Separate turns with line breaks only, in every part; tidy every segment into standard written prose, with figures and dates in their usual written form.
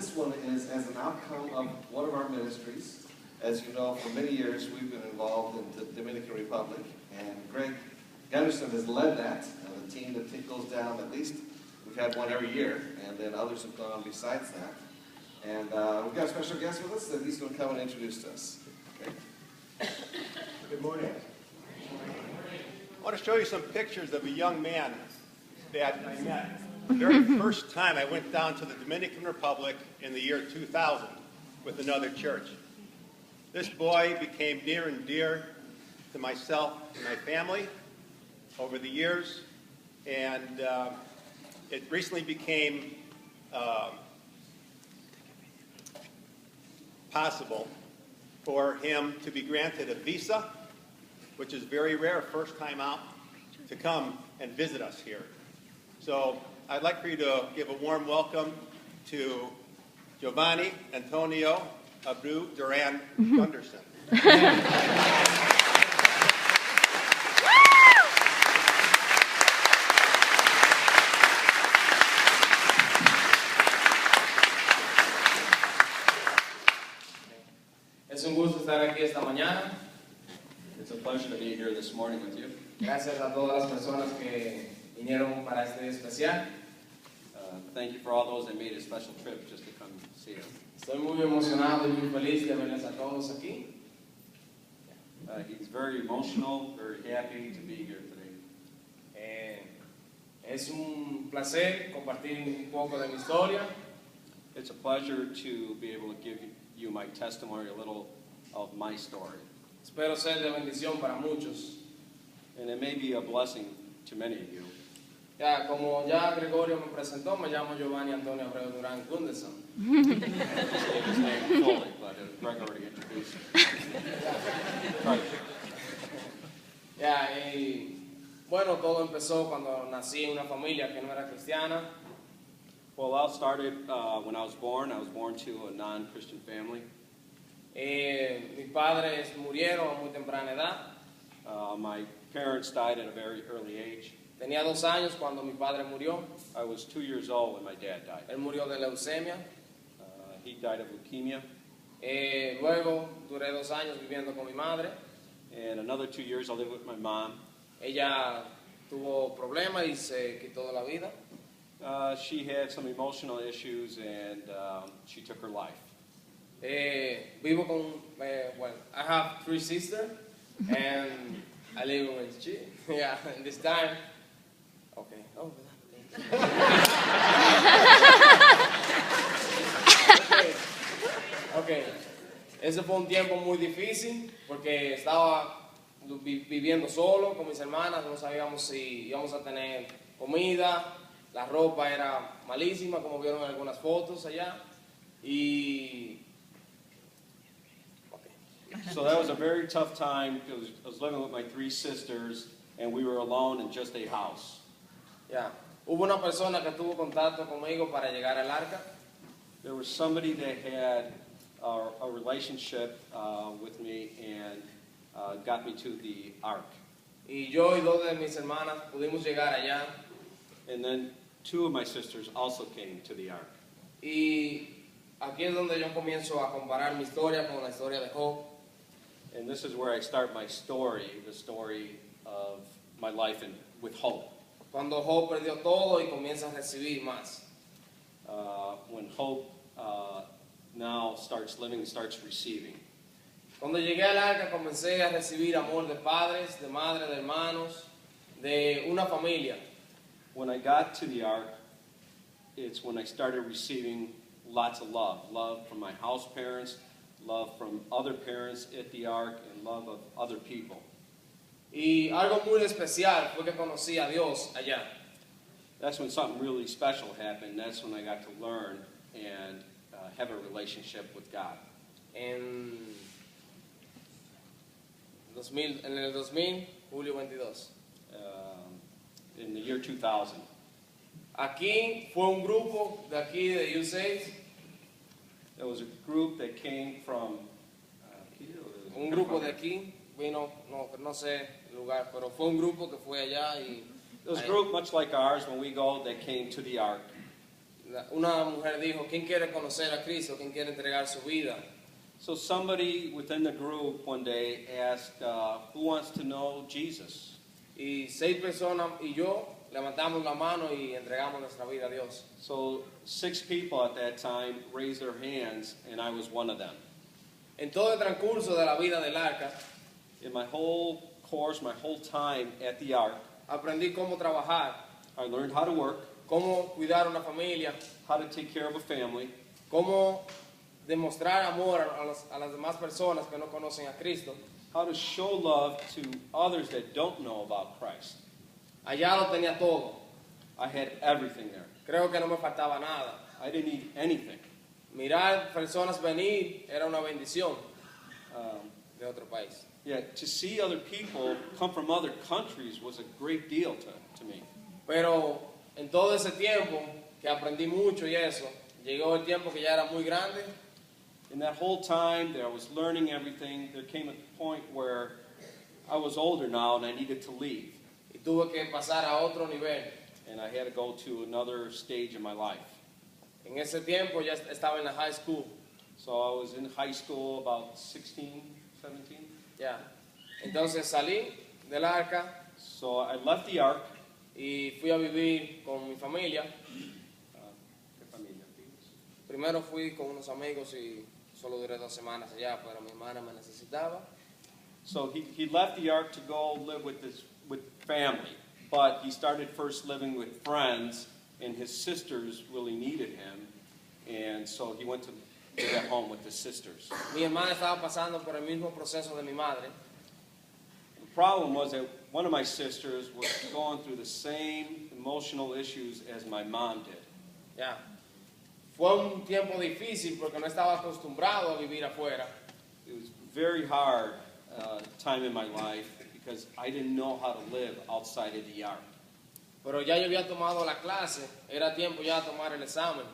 this one is as an outcome of one of our ministries. As you know, for many years we've been involved in the Dominican Republic, and Greg Gunderson has led that. The team that goes down, at least we've had one every year, and then others have gone besides that. And we've got a special guest with us that he's going to come and introduce to us. Okay.
Good morning. I want to show you some pictures of a young man that I met the very first time I went down to the Dominican Republic in the year 2000 with another church. This boy became near and dear to myself and my family over the years, and it recently became possible for him to be granted a visa, which is very rare, first time out, to come and visit us here. So I'd like for you to give a warm welcome to Yovanny Antonio Abreu Duran Gunderson.
Es un gusto estar aquí esta mañana.
It's a pleasure to be here this morning with you.
Gracias a todas las personas que vinieron para este día especial.
Thank you for all those that made a special trip just to come see us.
Estoy muy emocionado y muy feliz de verles a todos aquí.
He's very emotional, very happy to be here today.
Es un placer compartir un poco de mi historia.
It's a pleasure to be able to give you my testimony, a little of my story.
Espero ser de bendición para muchos.
And it may be a blessing to many of you.
Ya, como ya Gregorio me presentó, me llamo Yovanny Antonio Abreu Duran Gunderson.
I just gave his name fully, but Greg already introduced him.
Ya, y bueno, todo empezó cuando nací en una familia que no era cristiana.
Well, all started when I was born. I was born to a non-Christian family.
Mis padres murieron a muy temprana edad.
My parents died at a very early age.
Tenía 2 años cuando mi padre murió.
I was 2 years old when my dad died.
Él murió de leucemia.
He died of leukemia.
Luego duré 2 años viviendo con mi madre.
And another 2 years I lived with my mom.
Ella tuvo problemas y se quitó de la vida.
She had some emotional issues and she took her life.
Vivo con, well, I have 3 sisters and I live with she. Yeah, and this time, okay. Oh, okay. Ese fue un tiempo muy difícil porque estaba viviendo solo con mis hermanas, no sabíamos si íbamos a tener comida, la ropa era malísima, como vieron en algunas fotos allá, y
so that was a very tough time because I was living with my 3 sisters and we were alone in just a house.
Yeah. Hubo una persona que tuvo contacto conmigo para llegar al arca.
There was somebody that had a relationship with me and got me to the ark.
Y yo y 2 de mis hermanas pudimos llegar allá.
And then 2 of my sisters also came to the ark.
Y aquí es donde yo comienzo a comparar mi historia con la historia de Job.
And this is where I start my story, the story of my life with hope.
Cuando Job perdió todo y comienza a recibir más.
When hope now starts living, starts receiving.
Cuando llegué al arca comencé a recibir amor de padres, de madres, de hermanos, de una familia.
When I got to the ark, it's when I started receiving lots of love. Love from my house parents, love from other parents at the ark, and love of other people.
Y algo muy especial fue que conocí a Dios allá.
That's when something really special happened. That's when I got to learn and have a relationship with God.
En el 2000, julio 22.
In the year 2000.
Aquí fue un grupo de aquí de USA.
There was a group that came from
Un grupo de aquí vino, no sé el lugar, pero fue un grupo que fue allá y
It was a group much like ours when we go that came to the ark.
una mujer dijo, ¿quién quiere conocer a Cristo? ¿Quién quiere entregar su vida?
So somebody within the group one day asked, who wants to know Jesus?
Y 6 personas y yo levantamos la mano y entregamos nuestra vida a Dios.
So 6 people at that time raised their hands, and I was one of them.
En todo el transcurso de la vida del arca,
In my whole course, my whole time at the Ark,
aprendí cómo trabajar,
I learned how to work,
cómo cuidar una familia,
how to take care of a family,
cómo demostrar amor a las demás personas que no conocen a Cristo.
how to show love to others that don't know about Christ.
Allá lo tenía todo.
I had everything there.
Creo que no me faltaba nada.
I didn't need anything.
Mirar personas venir era una bendición
Um,
de otro país.
yeah, to see other people come from other countries was a great deal to me.
Pero en todo ese tiempo que aprendí mucho y eso, llegó el tiempo que ya era muy grande.
In that whole time that I was learning everything, there came a point where I was older now and I needed to leave.
Y tuve que pasar a otro nivel.
And I had to go to another stage in my life.
En ese tiempo ya estaba en la high school.
So I was in high school about 16, 17.
Ya. Entonces salí del arca
So I left the Ark.
y fui a vivir con mi familia. Primero fui con unos amigos y solo duré 2 semanas allá, pero mi hermana me necesitaba.
So he left the Ark to go live with family. But he started first living with friends, and his sisters really needed him. And so he went to live at home with his sisters.
Mi hermana estaba pasando por el mismo proceso de mi madre.
The problem was that one of my sisters was going through the same emotional issues as my mom did.
Ya. Fue un tiempo difícil porque no estaba acostumbrado a vivir afuera.
It was very hard time in my life because I didn't know how to live outside of the Ark.
Pero ya yo había tomado la clase, era tiempo ya de tomar el examen.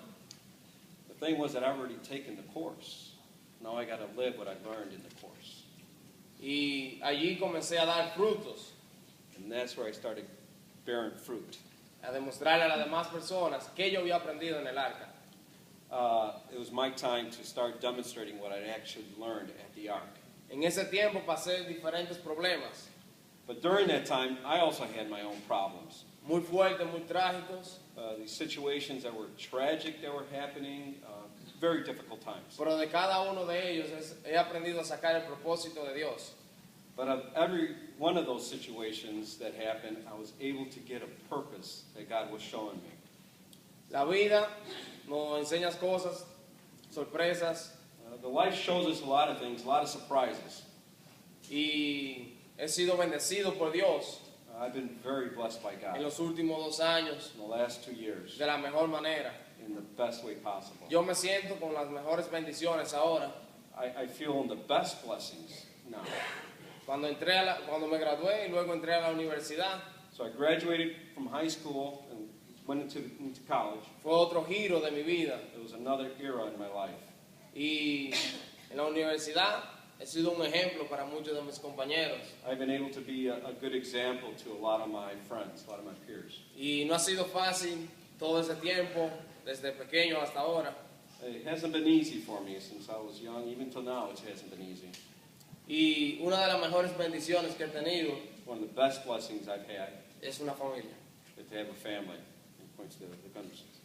The thing was that I've already taken the course. Now I got to live what I learned in the course.
Y allí comencé a dar frutos,
And that's where I started bearing fruit.
a demostrarle a las demás personas que yo había aprendido en el arca.
It was my time to start demonstrating what I'd actually learned at the Ark.
En ese tiempo pasé diferentes problemas,
But during that time, I also had my own problems.
muy fuertes, muy trágicos,
These situations that were tragic that were happening, very difficult times.
pero de cada uno de ellos he aprendido a sacar el propósito de Dios.
But of every one of those situations that happened, I was able to get a purpose that God was showing me.
La vida nos enseña cosas, sorpresas,
The life shows us a lot of things, a lot of surprises.
y he sido bendecido por Dios
I've been very blessed by
en
God
los últimos 2 años
in the last 2 years
de la mejor manera.
in the best way possible.
Yo me siento con las mejores bendiciones ahora.
I feel in the best blessings now.
Cuando me gradué y luego entré a la universidad,
So I graduated from high school and went into college.
fue otro giro de mi vida.
It was another era in my life.
Y en la universidad he sido un ejemplo para muchos de mis compañeros.
I've been able to be a good example to a lot of my friends, a lot of my peers.
Y no ha sido fácil todo ese tiempo, desde pequeño hasta ahora.
It hasn't been easy for me since I was young, even till now it hasn't been easy.
Y una de las mejores bendiciones que he tenido
One of the best blessings I've had
es una familia.
is to have a family. It points to the Gundersons.